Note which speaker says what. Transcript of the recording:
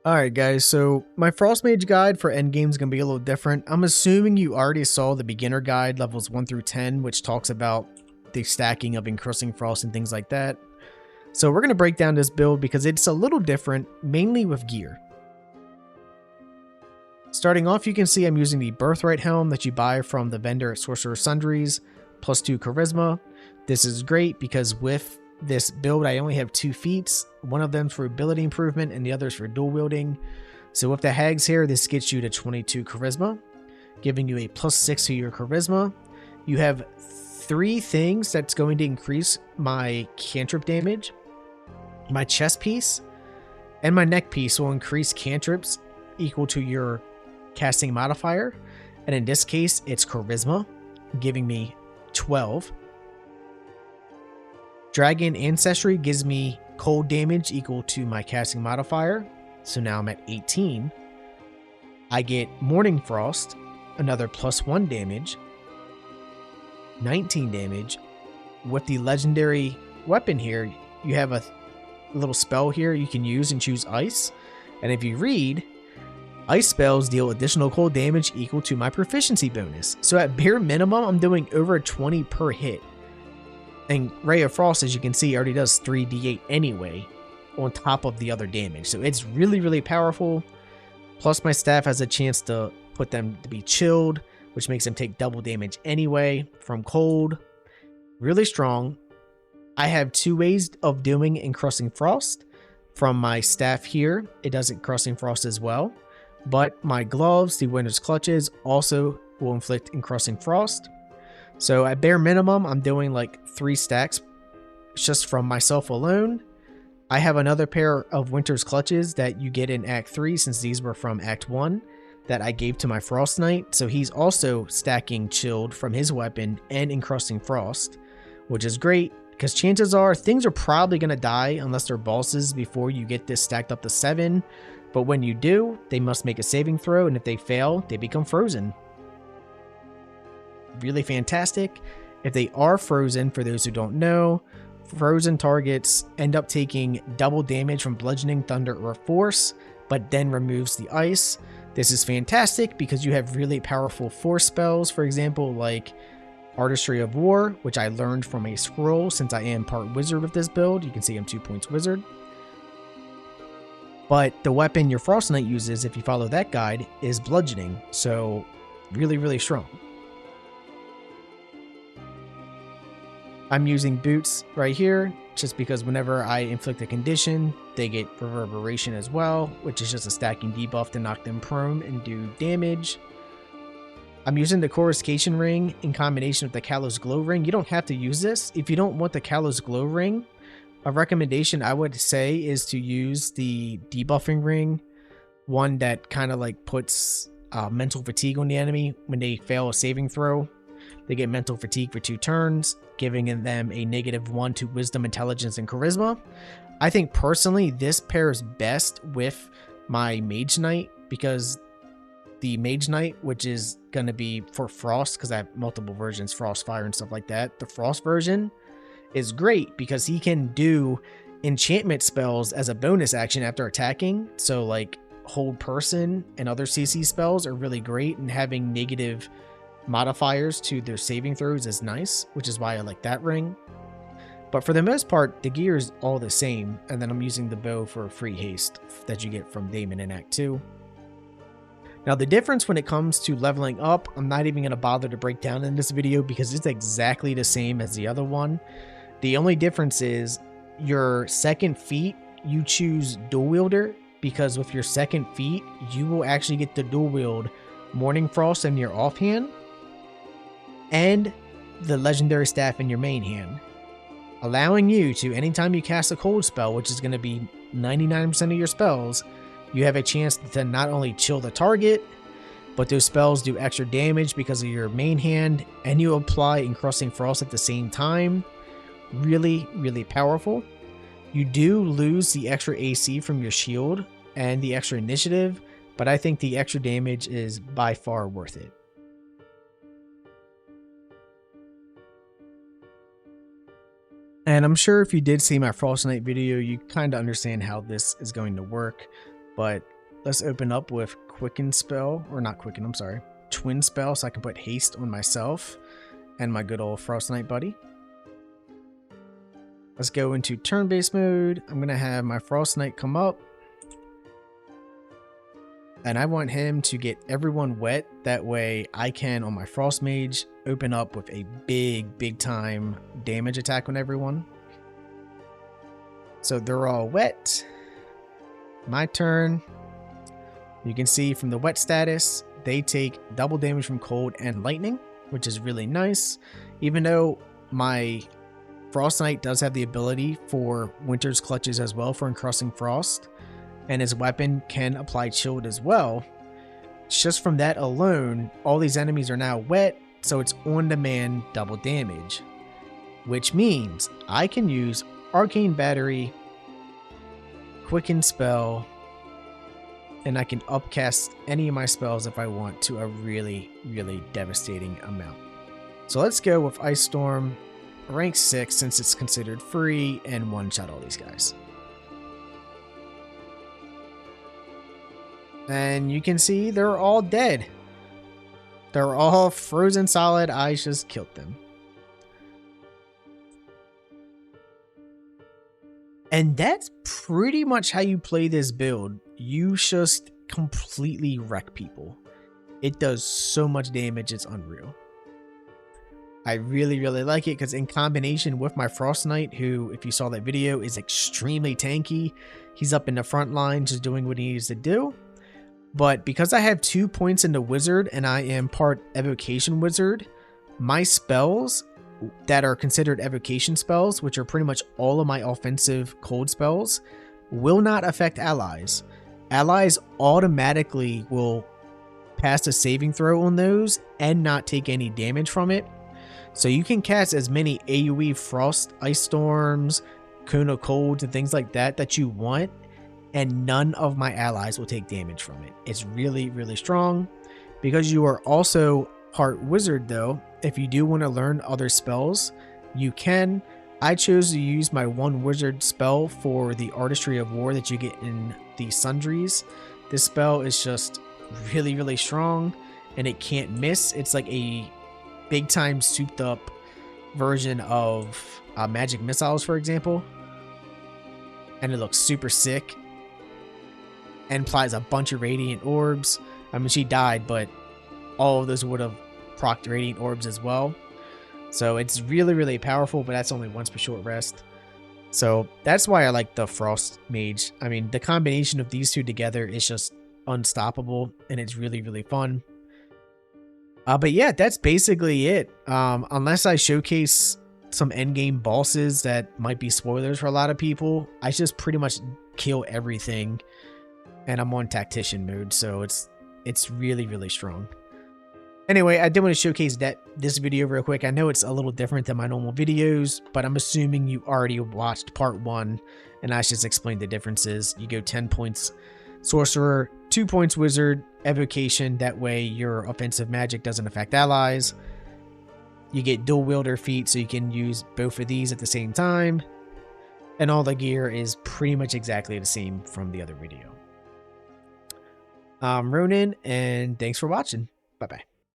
Speaker 1: Alright guys, so my Frost Mage guide for Endgame is going to be a little different. I'm assuming you already saw the beginner guide levels 1 through 10, which talks about the stacking of encrusting frost and things like that. So we're going to break down this build because it's a little different, mainly with gear. Starting off, you can see I'm using the Birthright Helm that you buy from the vendor at Sorcerer Sundries, plus 2 Charisma. This is great because with this build, I only have 2 feats. One of them for ability improvement and the other is for dual wielding. So with the hags here, this gets you to 22 Charisma, giving you a plus 6 to your Charisma. You have 3 things that's going to increase my cantrip damage. My chest piece and my neck piece will increase cantrips equal to your casting modifier. And in this case, it's Charisma, giving me 12. Dragon Accessory gives me cold damage equal to my casting modifier, so now I'm at 18. I get Morning Frost, another plus 1 damage, 19 damage. With the legendary weapon here, you have a little spell here you can use and choose Ice, and if you read, Ice spells deal additional cold damage equal to my proficiency bonus. So at bare minimum, I'm doing over 20 per hit. And Ray of Frost, as you can see, already does 3d8 anyway, on top of the other damage. So it's really, really powerful. Plus my staff has a chance to put them to be chilled, which makes them take double damage anyway from cold. Really strong. I have 2 ways of doing encrusting frost. From my staff here, it does encrusting frost as well. But my gloves, the Winter's Clutches, also will inflict encrusting frost. So at bare minimum, I'm doing like 3 stacks just from myself alone. I have another pair of Winter's Clutches that you get in Act 3, since these were from Act 1, that I gave to my Frost Knight. So he's also stacking chilled from his weapon and encrusting frost, which is great because chances are things are probably going to die unless they're bosses before you get this stacked up to 7. But when you do, they must make a saving throw, and if they fail, they become frozen. Really fantastic. If they are frozen, for those who don't know, frozen targets end up taking double damage from bludgeoning, thunder, or force, but then removes the ice. This is fantastic because you have really powerful force spells, for example, like Artistry of War, which I learned from a scroll since I am part wizard with this build. You can see I'm 2 points wizard. But the weapon your Frost Knight uses, if you follow that guide, is bludgeoning, so really, really strong. I'm using boots right here, just because whenever I inflict a condition, they get reverberation as well, which is just a stacking debuff to knock them prone and do damage. I'm using the Coruscation Ring in combination with the Kalos Glow Ring. You don't have to use this. If you don't want the Kalos Glow Ring, a recommendation I would say is to use the debuffing ring, one that kind of like puts mental fatigue on the enemy when they fail a saving throw. They get mental fatigue for 2 turns, giving them a -1 to wisdom, intelligence, and charisma. I think personally this pairs best with my Mage Knight, because the Mage Knight, which is going to be for Frost, because I have multiple versions, Frost, Fire, and stuff like that. The Frost version is great because he can do enchantment spells as a bonus action after attacking. So like Hold Person and other CC spells are really great, and having negative modifiers to their saving throws is nice, which is why I like that ring. But for the most part, the gear is all the same, and then I'm using the bow for free haste that you get from Daemon in Act 2. Now the difference when it comes to leveling up, I'm not even going to bother to break down in this video because it's exactly the same as the other one. The only difference is your second feat, you choose dual wielder, because with your second feat, you will actually get to dual wield Morning Frost in your offhand and the legendary staff in your main hand, allowing you to, anytime you cast a cold spell, which is going to be 99% of your spells, you have a chance to not only chill the target, but those spells do extra damage because of your main hand, and you apply encrusting frost at the same time. Really, really powerful. You do lose the extra AC from your shield and the extra initiative, but I think the extra damage is by far worth it. And I'm sure if you did see my Frost Knight video, you kind of understand how this is going to work. But let's open up with Quicken Spell, or not Quicken, I'm sorry, Twin Spell, so I can put haste on myself and my good old Frost Knight buddy. Let's go into turn-based mode. I'm going to have my Frost Knight come up. And I want him to get everyone wet. That way I can, on my Frost Mage, open up with a big time damage attack on everyone. So they're all wet. My turn. You can see from the wet status, they take double damage from cold and lightning, which is really nice. Even though my Frost Knight does have the ability for Winter's Clutches as well for encrusting frost, and his weapon can apply chilled as well. Just from that alone, all these enemies are now wet, so it's on-demand double damage, which means I can use Arcane Battery, Quicken Spell, and I can upcast any of my spells if I want to a really devastating amount. So let's go with Ice Storm, rank 6 since it's considered free, and one-shot all these guys. And you can see they're all dead. They're all frozen solid. I just killed them. And that's pretty much how you play this build. You just completely wreck people. It does so much damage, it's unreal. I really like it because in combination with my Frost Knight, who, if you saw that video, is extremely tanky. He's up in the front line just doing what he needs to do. But because I have 2 points in the wizard and I am part evocation wizard, my spells that are considered evocation spells, which are pretty much all of my offensive cold spells, will not affect allies. Allies automatically will pass a saving throw on those and not take any damage from it. So you can cast as many AoE Frost, Ice Storms, Cone of Colds, and things like that that you want, and none of my allies will take damage from it. It's really strong. Because you are also part wizard though, if you do want to learn other spells, you can. I chose to use my one wizard spell for the Artistry of War that you get in the Sundries. This spell is just really strong and it can't miss. It's like a big time souped up version of magic missiles, for example. And it looks super sick. And applies a bunch of radiant orbs. I mean, she died, but all of those would have procced radiant orbs as well. So it's really powerful, but that's only once per short rest. So that's why I like the Frost Mage. I mean, the combination of these two together is just unstoppable, and it's really fun. But yeah, that's basically it. Unless I showcase some endgame bosses that might be spoilers for a lot of people, I just pretty much kill everything. And I'm on tactician mode, so it's really strong. Anyway, I did want to showcase this video real quick. I know it's a little different than my normal videos, but I'm assuming you already watched part 1, and I just explained the differences. You go 10 points sorcerer, 2 points wizard, evocation. That way your offensive magic doesn't affect allies. You get dual wielder feat, so you can use both of these at the same time. And all the gear is pretty much exactly the same from the other video. I'm Ronan, and thanks for watching. Bye-bye.